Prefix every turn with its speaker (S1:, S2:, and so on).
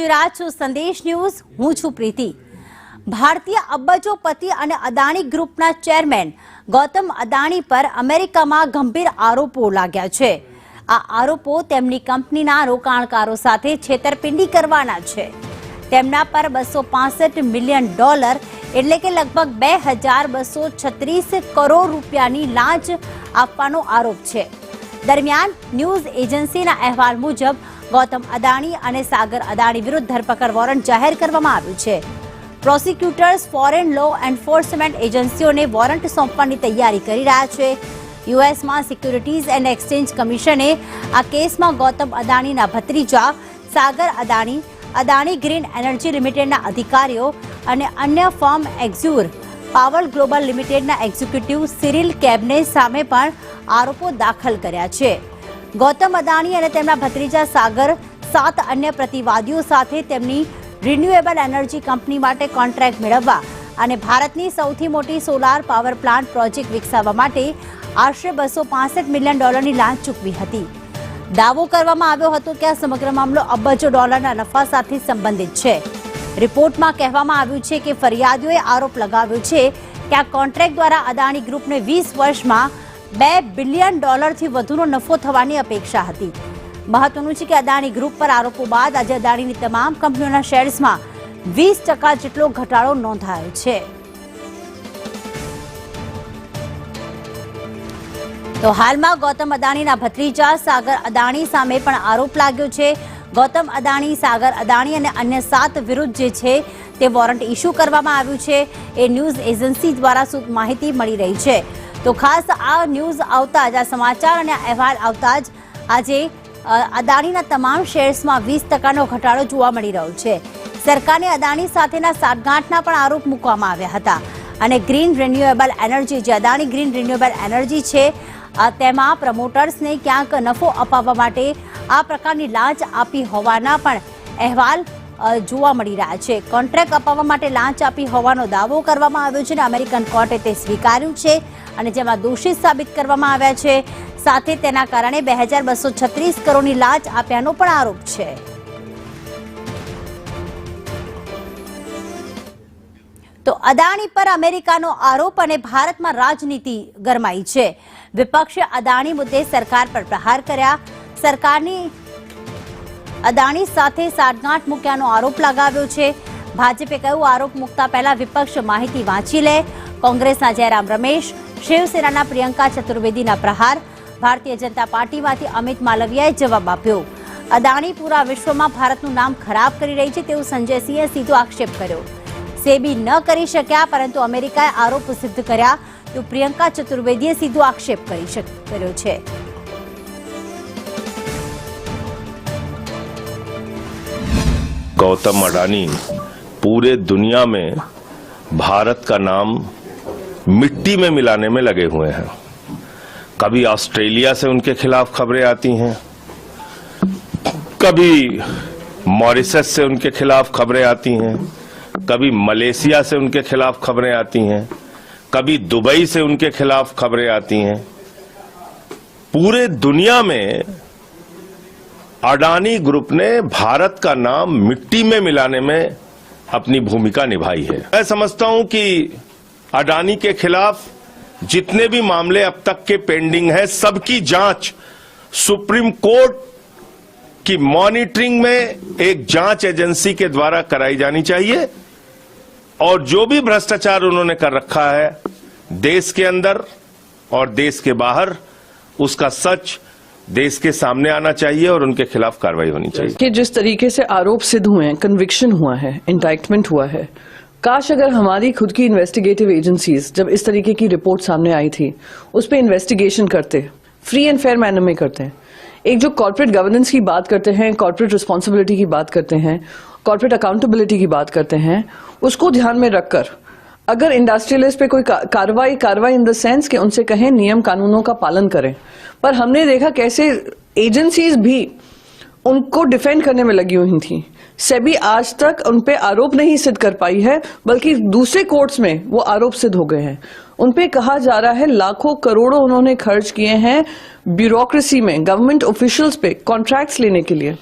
S1: જોઈ રહ્યા છો સંદેશ ન્યૂઝ। હું છું પ્રીતિ। ભારતીય અબજોપતિ અને અદાણી ગ્રુપના ચેરમેન ગૌતમ અદાણી પર અમેરિકામાં ગંભીર આરોપો લાગ્યા છે। આ આરોપો તેમની કંપનીના રોકાણકારો સાથે છેતરપિંડી કરવાના છે। તેમના પર $265 મિલિયન એટલે કે લગભગ 2236 કરોડ રૂપિયાની લાંચ આપવાનો આરોપ છે। દરમિયાન ન્યૂઝ એજન્સીના અહેવાલ મુજબ ગૌતમ અદાણી અને સાગર અદાણી વિરુદ્ધ ધરપકડ વોરંટ જાહેર કરવામાં આવ્યું છે। પ્રોસિક્યુટર્સ ફોરેન લો એન્ફોર્સમેન્ટ એજન્સીઓને વોરંટ સોંપવાની તૈયારી કરી રહ્યા છે। યુએસમાં સિક્યુરિટીઝ એન્ડ એક્સચેન્જ કમિશને આ કેસમાં ગૌતમ અદાણીના ભત્રીજા સાગર અદાણી, અદાણી ગ્રીન એનર્જી લિમિટેડના અધિકારીઓ અને અન્ય ફર્મ એક્ઝ્યુર પાવર ગ્લોબલ લિમિટેડના એક્ઝિક્યુટિવ સિરિલ કેબને સામે પણ આરોપો દાખલ કર્યા છે। ગૌતમ અદાણી અને તેમના ભત્રીજા સાગર 7 અન્ય પ્રતિવાદીઓ સાથે તેમની રિન્યુએબલ એનર્જી કંપની માટે કોન્ટ્રાક્ટ મેળવવા અને ભારતની સૌથી મોટી સોલાર પાવર પ્લાન્ટ પ્રોજેક્ટ વિકસાવવા માટે આશરે $265 મિલિયન લાંચ ચૂકવી હતી। દાવો કરવામાં આવ્યો હતો કે આ સમગ્ર મામલો અબજો ડોલરના નફા સાથે સંબંધિત છે। રિપોર્ટમાં કહેવામાં આવ્યું છે કે ફરિયાદીઓએ આરોપ લગાવ્યો છે કે આ કોન્ટ્રાક્ટ દ્વારા અદાણી ગ્રુપને 20 વર્ષમાં $2 બિલિયન થી વધુનો નફો થવાની અપેક્ષા હતી। મહત્વનું છે કે અદાણી ગ્રુપ પર આરોપો બાદ આજે અદાણીની તમામ કંપનીઓના શેર્સમાં 20% જેટલો ઘટાડો નોંધાયો છે। તો હાલમાં ગૌતમ અદાણીના ભત્રીજા સાગર અદાણી સામે પણ આરોપ લાગ્યો છે। ગૌતમ અદાણી, સાગર અદાણી અને અન્ય 7 વિરુદ્ધ જે છે તે વોરંટ ઇસ્યુ કરવામાં આવ્યું છે। એ ન્યૂઝ એજન્સી દ્વારા માહિતી મળી રહી છે। તો ખાસ આ ન્યૂઝ આવતા જ, આ સમાચાર અને અહેવાલ આવતા જ આજે અદાણીના તમામ શેર્સમાં 20%નો ઘટાડો જોવા મળી રહ્યો છે। સરકારને અદાણી સાથેના સાઠગાંઠના પણ આરોપ મૂકવામાં આવ્યા હતા અને ગ્રીન રિન્યુએબલ એનર્જી, જે અદાણી ગ્રીન રિન્યુએબલ એનર્જી છે, તેમાં પ્રમોટર્સને ક્યાંક નફો અપાવવા માટે આ પ્રકારની લાંચ આપી હોવાના પણ અહેવાલ જોવા મળી રહ્યા છે। કોન્ટ્રાક્ટ અપાવવા માટે લાંચ આપી હોવાનો દાવો કરવામાં આવ્યો છે અને અમેરિકન કોર્ટે તે સ્વીકાર્યું છે અને જેમાં દોષિત સાબિત કરવામાં આવ્યા છે। સાથે તેના કારણે 2236 કરોડની લાંચ આપ્યાનો પણ આરોપ છે। તો અદાણી પર અમેરિકાનો આરોપ અને ભારતમાં રાજનીતિ ગરમાઈ છે। વિપક્ષે અદાણી મુદ્દે સરકાર પર પ્રહાર કર્યા। સરકારની અદાણી સાથે સાઠગાંઠ મૂક્યાનો આરોપ લગાવ્યો છે। ભાજપે કહ્યું, આરોપ મૂકતા પહેલા વિપક્ષ માહિતી વાંચી લે। કોંગ્રેસના જયરામ રમેશ, શિવસેનાના પ્રિયંકા ચતુર્વેદીના પ્રહાર। ભારતીય જનતા પાર્ટીમાંથી અમિત માલવિયાએ જવાબ આપ્યો। અદાણી પૂરા વિશ્વમાં ભારતનું નામ ખરાબ કરી રહી છે તેવું સંજય સિંહે સીધો આક્ષેપ કર્યો। સેબી ન કરી શક્યા પરંતુ અમેરિકાએ આરોપ સિદ્ધ કર્યા તો પ્રિયંકા ચતુર્વેદીએ સીધો આક્ષેપ કર્યો છે।
S2: गौतम अडानी पूरे दुनिया में भारत का नाम मिट्टी में मिलाने में लगे हुए हैं। कभी ऑस्ट्रेलिया से उनके खिलाफ खबरें आती हैं, कभी मॉरिशस से उनके खिलाफ खबरें आती हैं, कभी मलेशिया से उनके खिलाफ खबरें आती हैं, कभी दुबई से उनके खिलाफ खबरें आती हैं। पूरे दुनिया में अडानी ग्रुप ने भारत का नाम मिट्टी में मिलाने में अपनी भूमिका निभाई है। मैं समझता हूं कि अडानी के खिलाफ जितने भी मामले अब तक के पेंडिंग हैं, सबकी जांच सुप्रीम कोर्ट की मॉनिटरिंग में एक जांच एजेंसी के द्वारा कराई जानी चाहिए और जो भी भ्रष्टाचार उन्होंने कर रखा है देश के अंदर और देश के बाहर, उसका सच देश के सामने आना चाहिए और उनके खिलाफ कार्रवाई होनी चाहिए।
S3: कि जिस तरीके से आरोप सिद्ध हुए हैं, कन्विक्शन हुआ है, इंडाइटमेंट हुआ है, काश अगर हमारी खुद की इन्वेस्टिगेटिव एजेंसीज जब इस तरीके की रिपोर्ट सामने आई थी उस पर इन्वेस्टिगेशन करते, फ्री एंड फेयर मैनर में करते हैं। एक जो कॉर्पोरेट गवर्नेंस की बात करते हैं, कॉर्पोरेट रिस्पॉन्सिबिलिटी की बात करते हैं, कॉर्पोरेट अकाउंटेबिलिटी की बात करते हैं, उसको ध्यान में रखकर अगर इंडस्ट्रियलिस्ट पे कोई कार्रवाई इन द सेंस कि उनसे कहें नियम कानूनों का पालन करें, पर हमने देखा कैसे एजेंसीज भी उनको डिफेंड करने में लगी हुई थी। सेबी आज तक उन पे आरोप नहीं सिद्ध कर पाई है, बल्कि दूसरे कोर्ट्स में वो आरोप सिद्ध हो गए हैं। उन पे कहा जा रहा है लाखों करोड़ों उन्होंने खर्च किए हैं ब्यूरोक्रेसी में, गवर्नमेंट ऑफिशियल्स पे कॉन्ट्रैक्ट्स लेने के लिए।